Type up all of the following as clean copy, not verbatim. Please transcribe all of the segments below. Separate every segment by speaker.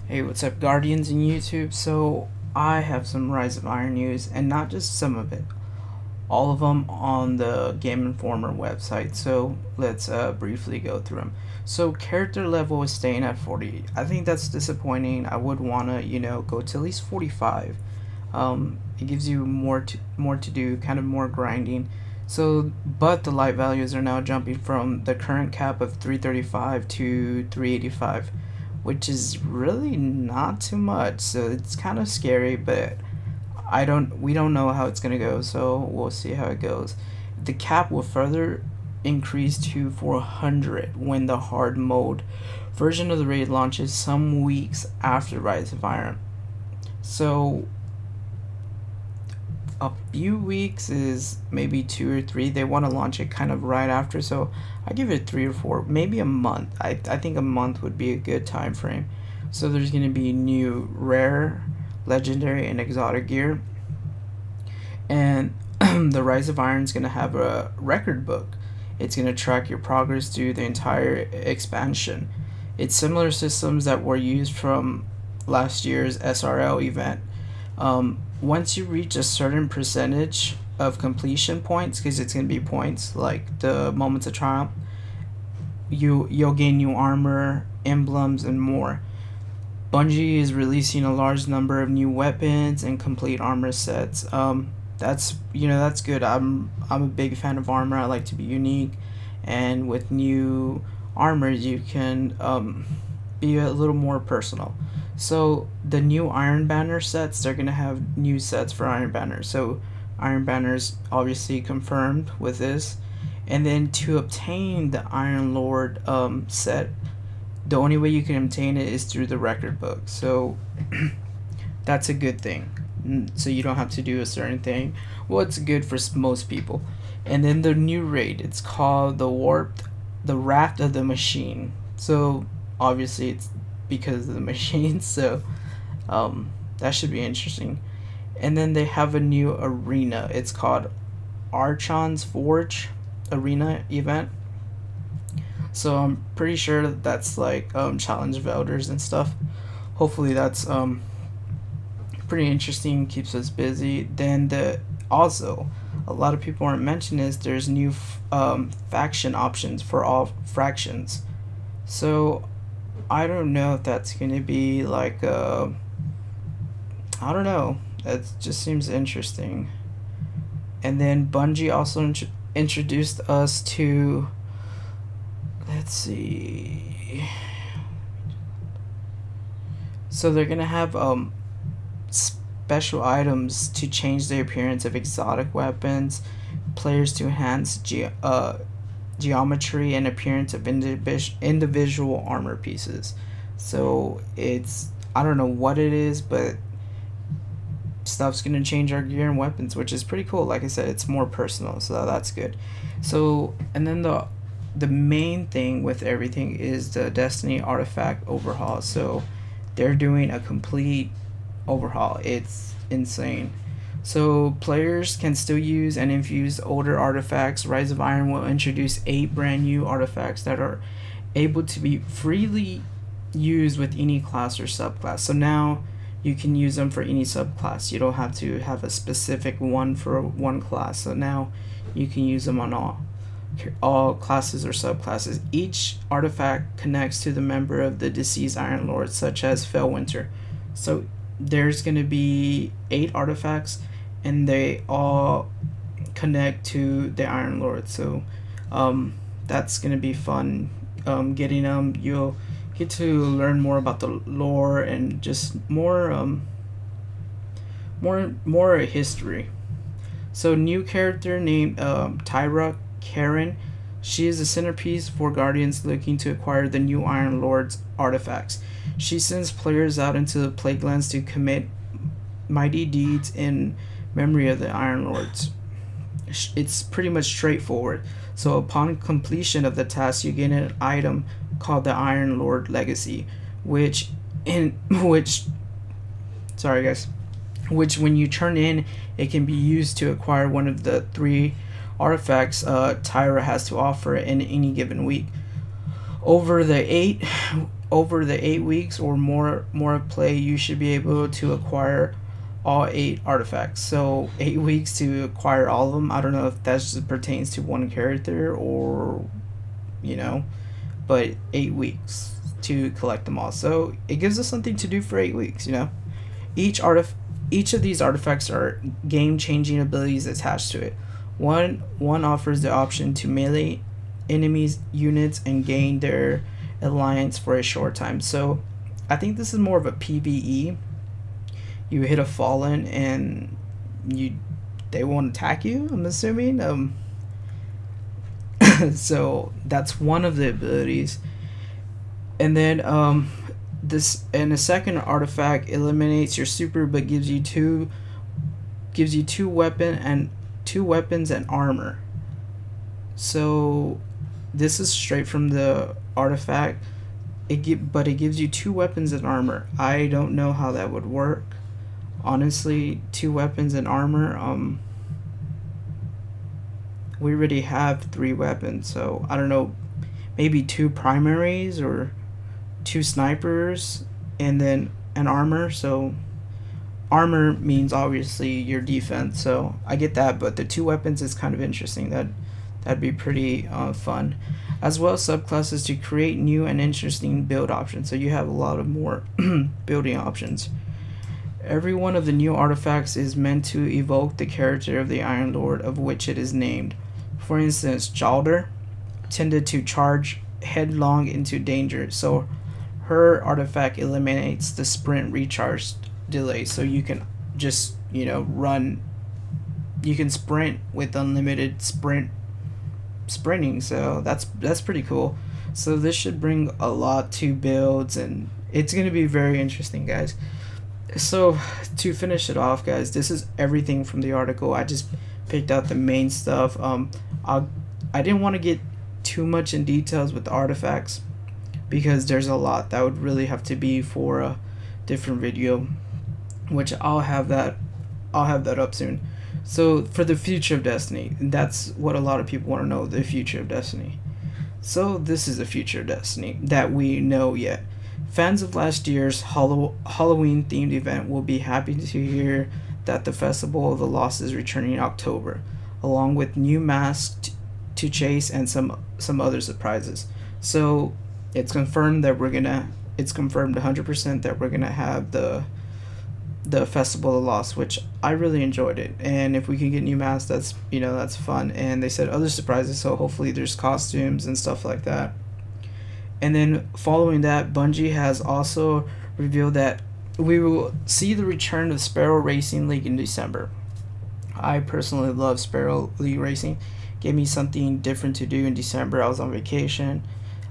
Speaker 1: Hey, what's up, Guardians in YouTube? So, I have some Rise of Iron news, and not just some of it, all of them on the Game Informer website. So, let's briefly go through them. So, character level is staying at 40. I think that's disappointing. I would want to, go to at least 45. It gives you more to do, kind of more grinding. So, but the light values are now jumping from the current cap of 335 to 385, which is really not too much. So it's kind of scary, but we don't know how it's gonna go. So we'll see how it goes. The cap will further increase to 400 when the hard mode version of the raid launches some weeks after Rise of Iron. So a few weeks is maybe 2 or 3. They want to launch it kind of right after, so I give it 3 or 4, maybe a month. I think a month would be a good time frame. So there's going to be new rare, legendary, and exotic gear, and the Rise of Iron is going to have a record book. It's going to track your progress through the entire expansion. It's similar systems that were used from last year's SRL event. Once you reach a certain percentage of completion points, because it's going to be points like the moments of triumph, you'll gain new armor, emblems, and more. Bungie is releasing a large number of new weapons and complete armor sets. That's good. I'm a big fan of armor. I like to be unique, and with new armor, you can be a little more personal. So the new Iron Banner sets, they're gonna have new sets for Iron Banner. So Iron Banner's obviously confirmed with this, and then to obtain the Iron Lord set, the only way you can obtain it is through the record book. So that's a good thing. So you don't have to do a certain thing. Well, it's good for most people. And then the new raid, it's called the Raft of the Machine. So obviously it's because of the machine. So that should be interesting. And then they have a new arena. It's called Archon's Forge Arena event. So I'm pretty sure that's like challenge of elders and stuff. Hopefully that's pretty interesting, keeps us busy. Then also a lot of people aren't mentioning is there's new faction options for all fractions. So I don't know if that's gonna be like I don't know. That just seems interesting. And then Bungie also introduced us to, let's see. So they're gonna have special items to change the appearance of exotic weapons, players to enhance geometry and appearance of individual armor pieces. So it's, I don't know what it is, but stuff's gonna change our gear and weapons, which is pretty cool. Like I said, it's more personal, so that's good. So and then the main thing with everything is the Destiny artifact overhaul. So they're doing a complete overhaul. It's insane. So players can still use and infuse older artifacts. Rise of Iron will introduce 8 brand new artifacts that are able to be freely used with any class or subclass. So now you can use them for any subclass. You don't have to have a specific one for one class. So now you can use them on all classes or subclasses. Each artifact connects to the member of the deceased Iron Lord, such as Fellwinter. So there's going to be 8 artifacts, and they all connect to the Iron Lord. So that's going to be fun. Getting them, you'll get to learn more about the lore and just more history. So new character named Tyra Karen. She is the centerpiece for Guardians looking to acquire the new Iron Lord's artifacts. She sends players out into the Plaguelands to commit mighty deeds in memory of the Iron Lords. It's pretty much straightforward. So upon completion of the task, you get an item called the Iron Lord Legacy, which sorry guys, which when you turn in, it can be used to acquire one of the 3 artifacts Tyra has to offer in any given week. Over the 8 over the 8 weeks or more of play, you should be able to acquire all 8 artifacts. So 8 weeks to acquire all of them. I don't know if that just pertains to one character or, you know, but 8 weeks to collect them all. So it gives us something to do for 8 weeks. Each each of these artifacts are game-changing abilities attached to it. One offers the option to melee enemies units and gain their alliance for a short time. So I think this is more of a PvE. You hit a fallen and they won't attack you, I'm assuming. So that's one of the abilities. And then a second artifact eliminates your super but gives you two weapons and armor. So this is straight from the artifact. But it gives you 2 weapons and armor. I don't know how that would work. Honestly, 2 weapons and armor. We already have 3 weapons, so I don't know. Maybe 2 primaries or 2 snipers and then an armor. So armor means obviously your defense. So I get that, but the 2 weapons is kind of interesting. That'd be pretty fun. As well as subclasses to create new and interesting build options. So you have a lot of more building options. Every one of the new artifacts is meant to evoke the character of the Iron Lord of which it is named. For instance, Jalder tended to charge headlong into danger. So her artifact eliminates the sprint recharge delay. So you can just, run. You can sprint with unlimited sprinting, so that's pretty cool. So this should bring a lot to builds, and it's going to be very interesting, guys. So to finish it off, guys, this is everything from the article. I just picked out the main stuff. I didn't want to get too much in details with the artifacts because there's a lot that would really have to be for a different video, which I'll have that up soon. So for the future of Destiny, that's what a lot of people want to know, the future of Destiny. So this is the future of Destiny that we know yet. Fans of last year's Halloween themed event will be happy to hear that the Festival of the Lost is returning in October, along with new masks to chase and some other surprises. So it's confirmed 100% that we're gonna have the Festival of the Lost, which I really enjoyed it. And if we can get new masks, that's fun. And they said other surprises, so hopefully there's costumes and stuff like that. And then following that, Bungie has also revealed that we will see the return of Sparrow Racing League in December. I personally love Sparrow League Racing. Gave me something different to do in December. I was on vacation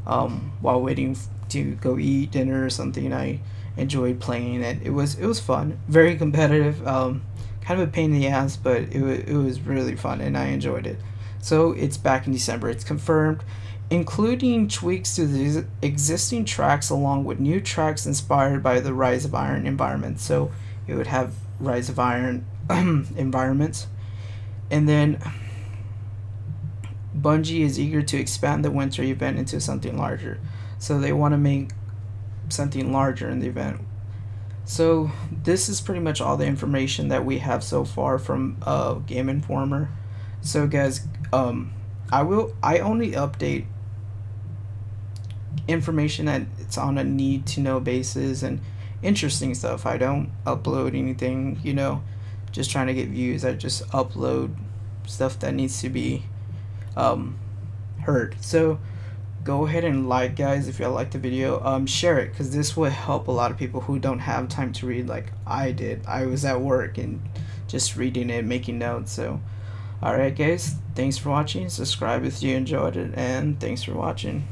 Speaker 1: while waiting to go eat dinner or something. I enjoyed playing it. It was fun, very competitive, kind of a pain in the ass, but it was really fun and I enjoyed it. So it's back in December. It's confirmed, including tweaks to the existing tracks along with new tracks inspired by the Rise of Iron environment. So it would have Rise of Iron environments. And then Bungie is eager to expand the winter event into something larger. So they want to make something larger in the event. So this is pretty much all the information that we have so far from Game Informer. So guys, I only update information that it's on a need to know basis and interesting stuff. I don't upload anything, just trying to get views. I just upload stuff that needs to be heard. So go ahead and like, guys, if y'all like the video. Share it, because this will help a lot of people who don't have time to read like I did. I was at work and just reading it, making notes. So alright guys, thanks for watching. Subscribe if you enjoyed it, and thanks for watching.